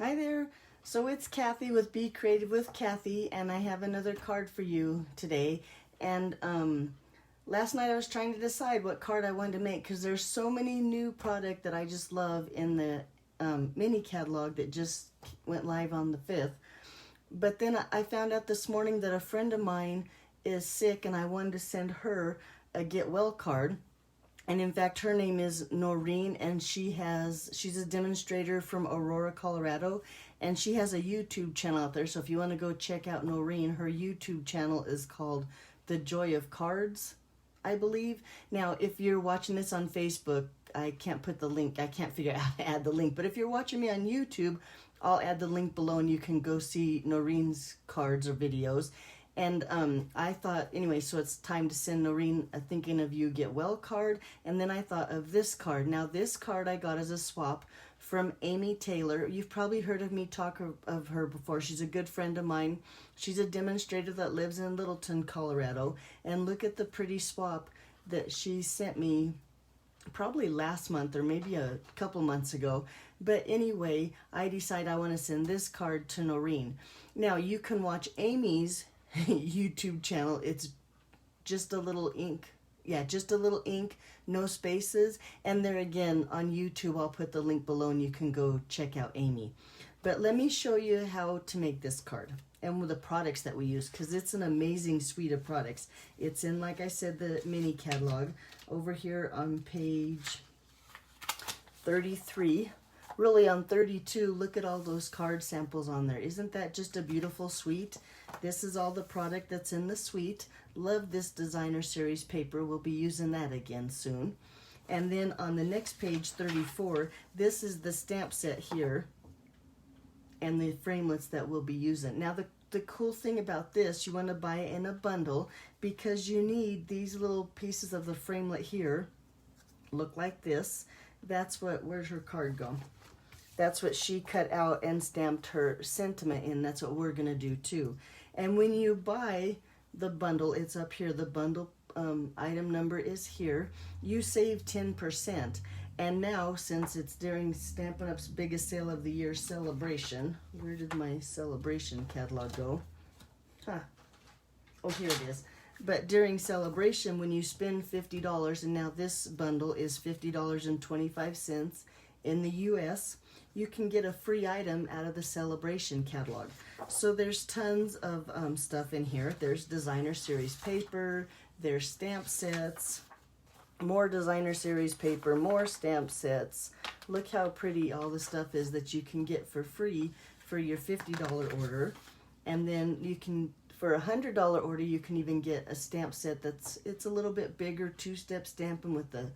Hi there. So it's Kathy with Be Creative with Kathy, and I have another card for you today. And last night I was trying to decide what card I wanted to make because there's so many new product that I just love in the mini catalog that just went live on the 5th. But then I found out this morning that a friend of mine is sick, and I wanted to send her a get well card. And in fact, her name is Noreen, and she's a demonstrator from Aurora, Colorado, and she has a YouTube channel out there. So if you want to go check out Noreen, her YouTube channel is called The Joy of Cards, I believe. Now, if you're watching this on Facebook, I can't put the link. I can't figure out how to add the link. But if you're watching me on YouTube, I'll add the link below, and you can go see Noreen's cards or videos. And I thought, anyway, so it's time to send Noreen a Thinking of You Get Well card. And then I thought of this card. Now, this card I got as a swap from Amy Taylor. You've probably heard of me talk of her before. She's a good friend of mine. She's a demonstrator that lives in Littleton, Colorado. And look at the pretty swap that she sent me probably last month or maybe a couple months ago. But anyway, I decide I want to send this card to Noreen. Now, you can watch Amy's YouTube channel. It's just a little ink. Yeah, just a little ink, no spaces. And there again on YouTube, I'll put the link below and you can go check out Amy. But let me show you how to make this card and with the products that we use, because it's an amazing suite of products. It's in, like I said, the mini catalog over here on page 33. Really on 32, look at all those card samples on there. Isn't that just a beautiful suite? This is all the product that's in the suite. Love this designer series paper. We'll be using that again soon. And then on the next page, 34, this is the stamp set here and the framelits that we'll be using. Now the cool thing about this, you want to buy it in a bundle because you need these little pieces of the framelit here. Look like this. That's what, where's her card go? That's what she cut out and stamped her sentiment in. That's what we're going to do too. And when you buy the bundle, it's up here. The bundle item number is here. You save 10%. And now, since it's during Stampin' Up's biggest sale of the year celebration, where did my celebration catalog go? Oh, here it is. But during celebration, when you spend $50, and now this bundle is $50.25 in the US, you can get a free item out of the celebration catalog. So there's tons of stuff in here. There's designer series paper, there's stamp sets, more designer series paper, more stamp sets. Look how pretty all the stuff is that you can get for free for your $50 order. And then you can, for a $100 order, you can even get a stamp set it's a little bit bigger, two-step stamping with the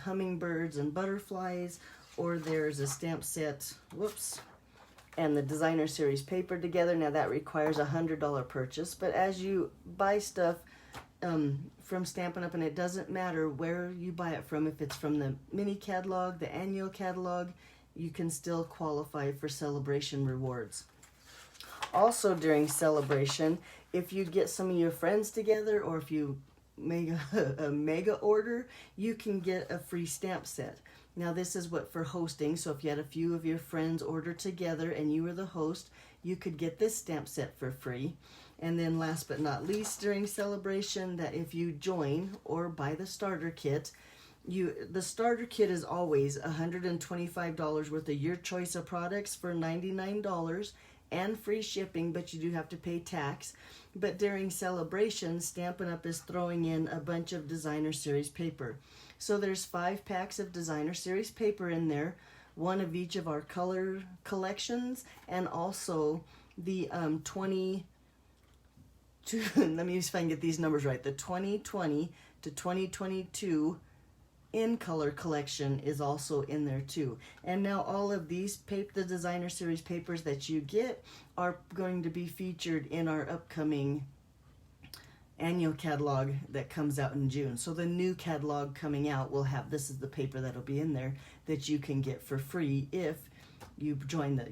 hummingbirds and butterflies. Or there's a stamp set, and the designer series paper together. Now that requires a $100 purchase, but as you buy stuff from Stampin' Up, and it doesn't matter where you buy it from, if it's from the mini catalog, the annual catalog, you can still qualify for celebration rewards. Also during celebration, if you get some of your friends together, or if you make a mega order, you can get a free stamp set. Now this is what for hosting, so if you had a few of your friends order together and you were the host, you could get this stamp set for free. And then last but not least during celebration, that if you join or buy the starter kit, the starter kit is always $125 worth of your choice of products for $99 and free shipping, but you do have to pay tax. But during celebration, Stampin' Up is throwing in a bunch of designer series paper. So there's 5 packs of designer series paper in there, one of each of our color collections, and also the let me see if I can get these numbers right. The 2020 to 2022 in color collection is also in there too. And now all of these the designer series papers that you get are going to be featured in our upcoming annual catalog that comes out in June. So the new catalog coming out will have, this is the paper that'll be in there that you can get for free if you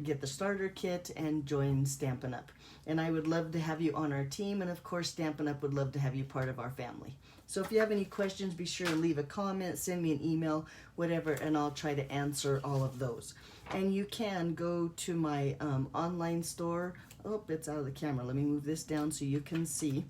get the starter kit and join Stampin' Up. And I would love to have you on our team, and of course Stampin' Up would love to have you part of our family. So if you have any questions, be sure to leave a comment, send me an email, whatever, and I'll try to answer all of those. And you can go to my online store. Oh, it's out of the camera. Let me move this down so you can see.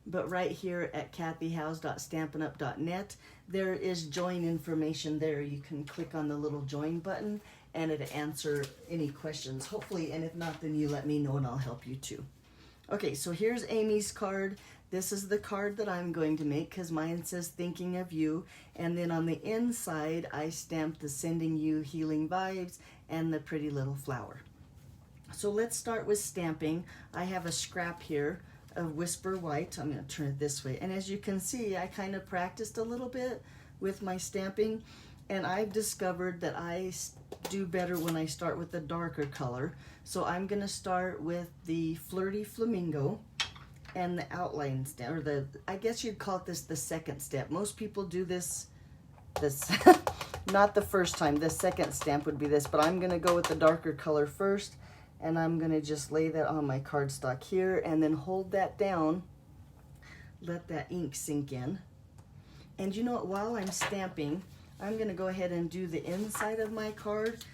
But right here at kathyhouse.stampinup.net, there is join information there. You can click on the little join button and it'll answer any questions, hopefully. And if not, then you let me know and I'll help you too. Okay, so here's Amy's card. This is the card that I'm going to make because mine says thinking of you. And then on the inside, I stamped the sending you healing vibes and the pretty little flower. So let's start with stamping. I have a scrap here of Whisper White. I'm going to turn it this way. And as you can see, I kind of practiced a little bit with my stamping. And I've discovered that I do better when I start with the darker color. So I'm going to start with the Flirty Flamingo and the outline step, or I guess you'd call it the second step. Most people do this not the first time. The second stamp would be this, but I'm going to go with the darker color first. And I'm going to just lay that on my cardstock here and then hold that down, let that ink sink in. And you know what, while I'm stamping, I'm going to go ahead and do the inside of my card,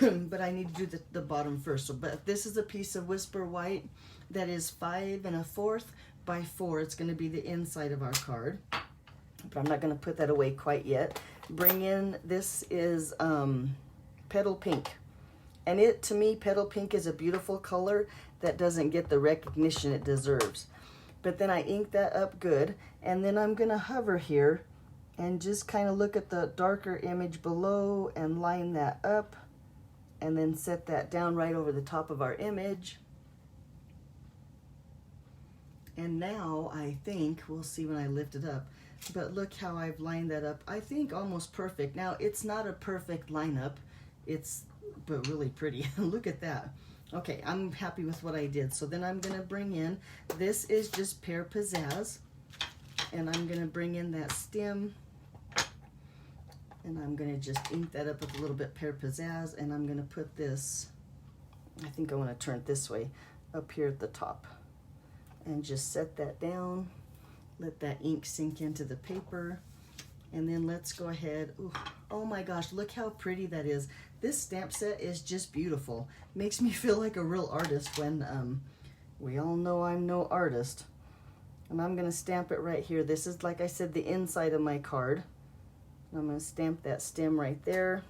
but I need to do the bottom first. So, but this is a piece of Whisper White that is 5 1/4 by 4. It's going to be the inside of our card, but I'm not going to put that away quite yet. Bring in, this is Petal Pink. And to me, Petal Pink is a beautiful color that doesn't get the recognition it deserves. But then I ink that up good, and then I'm going to hover here and just kind of look at the darker image below and line that up, and then set that down right over the top of our image. And now I think, we'll see when I lift it up, but look how I've lined that up. I think almost perfect. Now, it's not a perfect lineup. But really pretty. Look at that. Okay, I'm happy with what I did. So then I'm going to bring in, this is just Pear Pizzazz, and I'm going to bring in that stem, and I'm going to just ink that up with a little bit Pear Pizzazz, and I'm going to put this, I think I want to turn it this way, up here at the top, and just set that down, let that ink sink into the paper. And then let's go ahead. Ooh, oh my gosh, look how pretty that is. This stamp set is just beautiful. Makes me feel like a real artist when we all know I'm no artist. And I'm gonna stamp it right here. This is, like I said, the inside of my card. I'm gonna stamp that stem right there.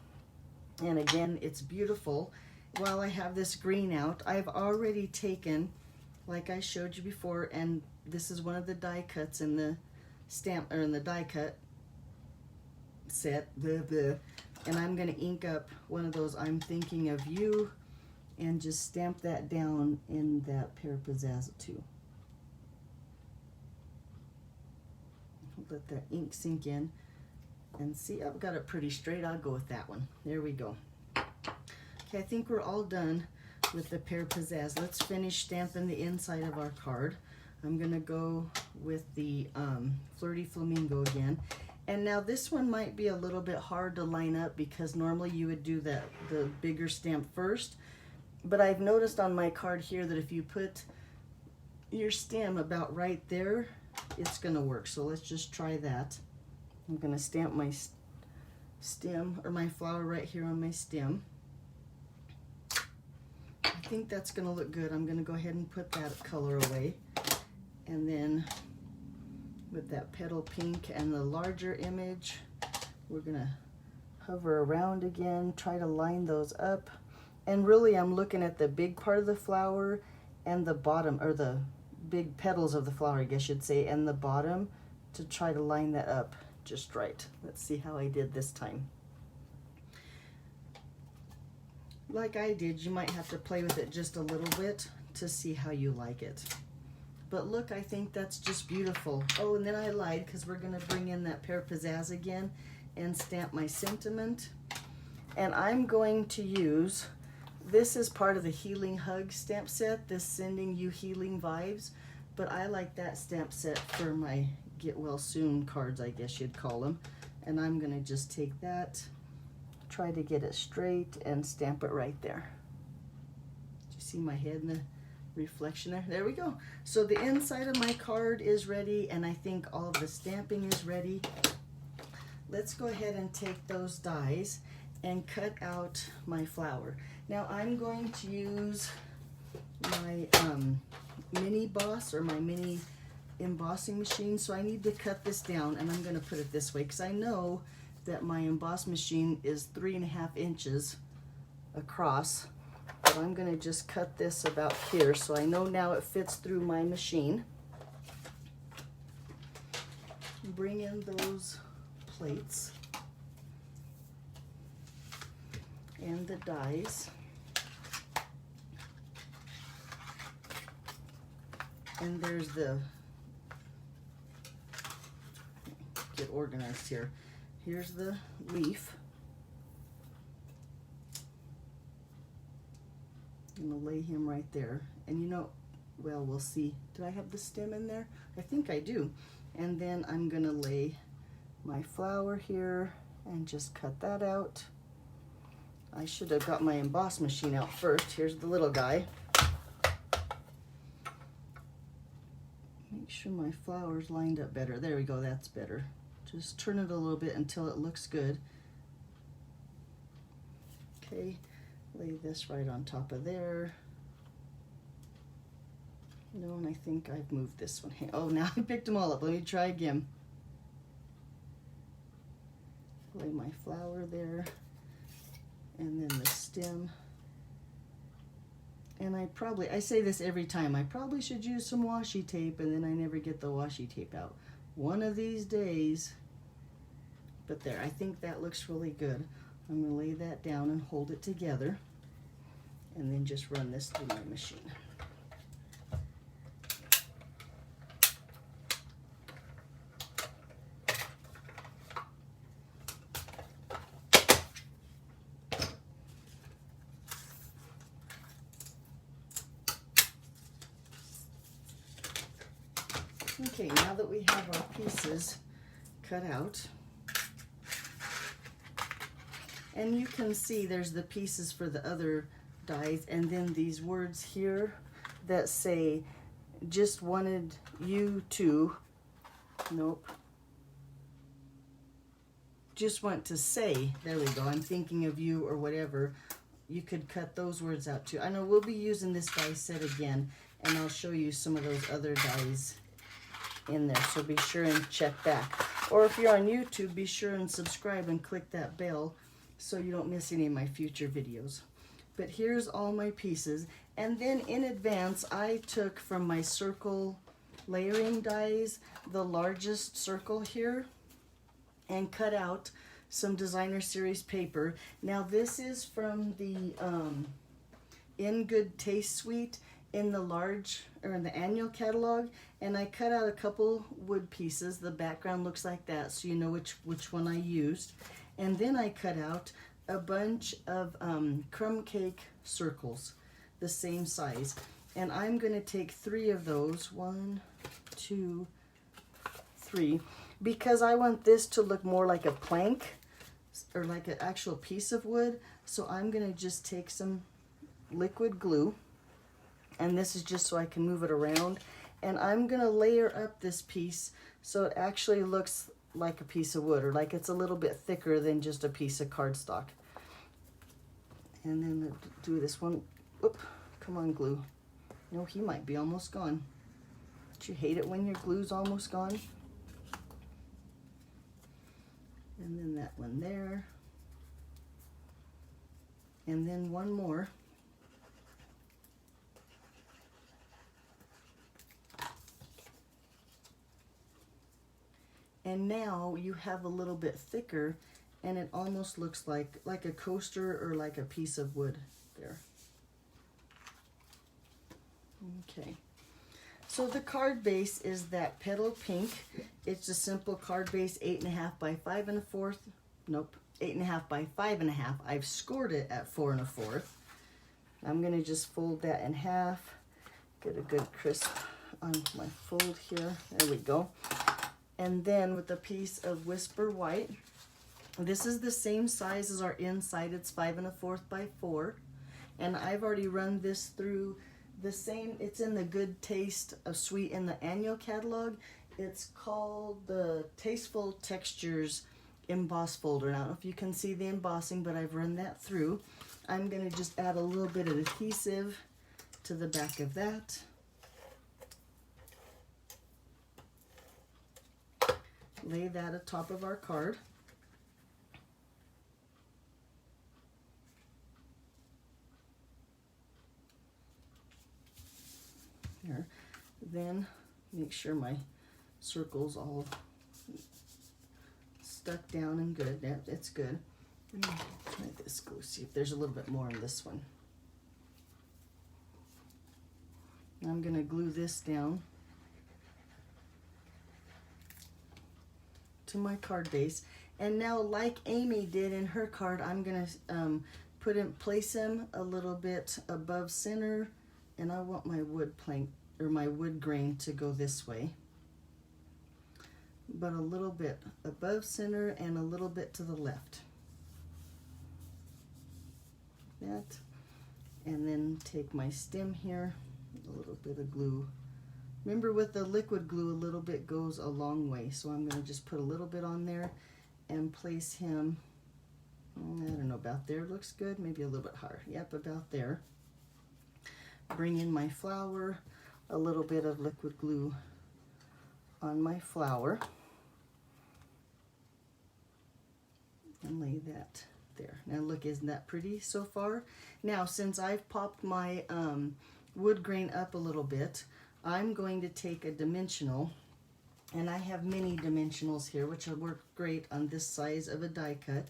And again, it's beautiful. While I have this green out, I've already taken, like I showed you before, and this is one of the die cuts in the stamp, or in the die cut set, and I'm going to ink up one of those I'm thinking of you and just stamp that down in that Pear Pizzazz too. Let that ink sink in, and see, I've got it pretty straight. I'll go with that one. There we go. Okay, I think we're all done with the Pear Pizzazz. Let's finish stamping the inside of our card. I'm going to go with the Flirty Flamingo again. And now this one might be a little bit hard to line up because normally you would do the bigger stamp first. But I've noticed on my card here that if you put your stem about right there, it's going to work. So let's just try that. I'm going to stamp my stem, or my flower, right here on my stem. I think that's going to look good. I'm going to go ahead and put that color away. And then with that Petal Pink and the larger image, we're going to hover around again, try to line those up. And really I'm looking at the big part of the flower and the bottom, or the big petals of the flower, I guess you'd say, and the bottom, to try to line that up just right. Let's see how I did this time. Like I did, you might have to play with it just a little bit to see how you like it. But look, I think that's just beautiful. Oh, and then I lied, because we're going to bring in that Pear Pizzazz again and stamp my sentiment. And I'm going to use, this is part of the Healing Hug stamp set, this Sending You Healing Vibes. But I like that stamp set for my Get Well Soon cards, I guess you'd call them. And I'm going to just take that, try to get it straight and stamp it right there. Do you see my head in the reflection there? There we go. So the inside of my card is ready, and I think all of the stamping is ready. Let's go ahead and take those dies and cut out my flower. Now I'm going to use my mini boss, or my mini embossing machine. So I need to cut this down, and I'm going to put it this way because I know that my emboss machine is 3.5 inches across, but I'm going to just cut this about here so I know now it fits through my machine. Bring in those plates and the dies. And there's the, get organized here. Here's the leaf. I'm gonna lay him right there. And you know, well, we'll see. Do I have the stem in there? I think I do. And then I'm gonna lay my flower here and just cut that out. I should have got my emboss machine out first. Here's the little guy. Make sure my flower's lined up better. There we go, that's better. Just turn it a little bit until it looks good. Okay, lay this right on top of there. No, and I think I've moved this one. Oh, now I picked them all up. Let me try again. Lay my flower there, and then the stem. And I say this every time, I probably should use some washi tape, and then I never get the washi tape out. One of these days. But there, I think that looks really good. I'm gonna lay that down and hold it together, and then just run this through my machine. Okay, now that we have our pieces cut out, and you can see there's the pieces for the other dies, and then these words here that say, just wanted you to, nope, just want to say, there we go, I'm thinking of you, or whatever. You could cut those words out too. I know we'll be using this die set again, and I'll show you some of those other dies in there, so be sure and check back. Or if you're on YouTube, be sure and subscribe and click that bell so you don't miss any of my future videos. But here's all my pieces, and then in advance I took from my circle layering dies the largest circle here and cut out some designer series paper. Now this is from the In Good Taste suite in the large, or in the annual catalog, and I cut out a couple wood pieces. The background looks like that, so you know which one I used. And then I cut out a bunch of crumb cake circles, the same size. And I'm gonna take 3 of those, 1, 2, 3, because I want this to look more like a plank, or like an actual piece of wood. So I'm gonna just take some liquid glue, and this is just so I can move it around, and I'm gonna layer up this piece so it actually looks like a piece of wood, or like it's a little bit thicker than just a piece of cardstock. And then do this one. Oop, come on, glue. No, he might be almost gone. Don't you hate it when your glue's almost gone? And then that one there. And then one more. And now you have a little bit thicker, and it almost looks like a coaster or like a piece of wood there. Okay. So the card base is that Petal Pink. It's a simple card base, 8.5 by 5 1/4. Nope, 8.5 by 5 1/2. I've scored it at 4 1/4. I'm gonna just fold that in half. Get a good crisp on my fold here. There we go. And then with a piece of Whisper White, This is the same size as our inside. It's 5 1/4 by 4. And I've already run this through the same, it's in the Good Taste of Sweet in the annual catalog. It's called the Tasteful Textures emboss folder. And I don't know if you can see the embossing, but I've run that through. I'm going to just add a little bit of adhesive to the back of that. Lay that atop of our card. There. Then make sure my circle's all stuck down and good. That's good. Let me try this. Go see if there's a little bit more in this one. I'm going to glue this down to my card base. And now, like Amy did in her card, I'm going to place him a little bit above center. And I want my wood plank or my wood grain to go this way, but a little bit above center and a little bit to the left. That, and then take my stem here, a little bit of glue. Remember, with the liquid glue, a little bit goes a long way, so I'm going to just put a little bit on there and place him, I don't know, about there. Looks good. Maybe a little bit higher. Yep, about there. Bring in my flower, a little bit of liquid glue on my flower, and lay that there. Now look, isn't that pretty so far? Now, since I've popped my wood grain up a little bit, I'm going to take a dimensional, and I have mini dimensionals here, which will work great on this size of a die cut,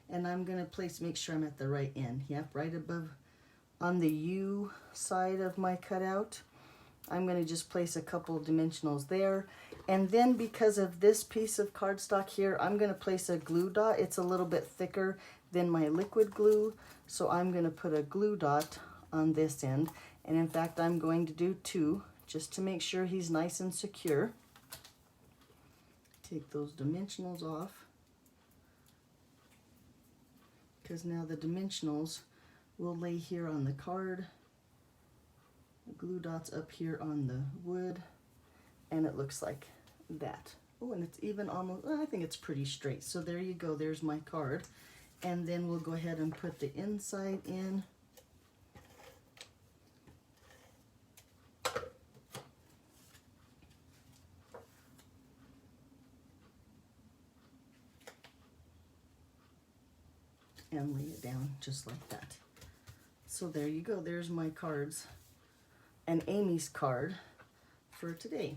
and I'm going to make sure I'm at the right end. Yep, right above on the U side of my cutout. I'm going to just place a couple of dimensionals there. And then, because of this piece of cardstock here, I'm going to place a glue dot. It's a little bit thicker than my liquid glue, so I'm going to put a glue dot on this end. And in fact, I'm going to do 2, just to make sure he's nice and secure. Take those dimensionals off, because now the dimensionals will lay here on the card. The glue dot's up here on the wood, and it looks like that. Oh, and it's even almost, I think it's pretty straight. So there you go, there's my card. And then we'll go ahead and put the inside in. And lay it down just like that. So there you go, there's my cards and Amy's card for today.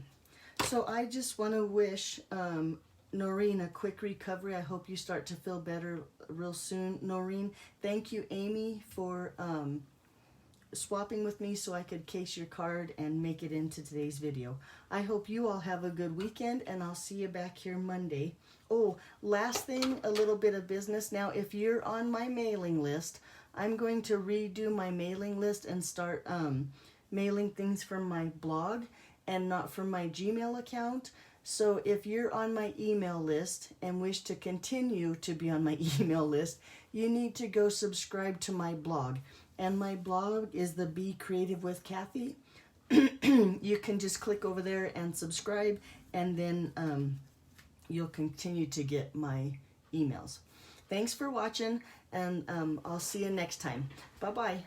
So I just want to wish Noreen a quick recovery. I hope you start to feel better real soon, Noreen. Thank you, Amy, for swapping with me so I could case your card and make it into today's video. I hope you all have a good weekend, and I'll see you back here Monday. Oh, last thing, a little bit of business. Now, if you're on my mailing list, I'm going to redo my mailing list and start mailing things from my blog and not from my Gmail account. So if you're on my email list and wish to continue to be on my email list, you need to go subscribe to my blog. And my blog is the Be Creative with Kathy. You can just click over there and subscribe, and then you'll continue to get my emails. Thanks for watching, and I'll see you next time. Bye-bye.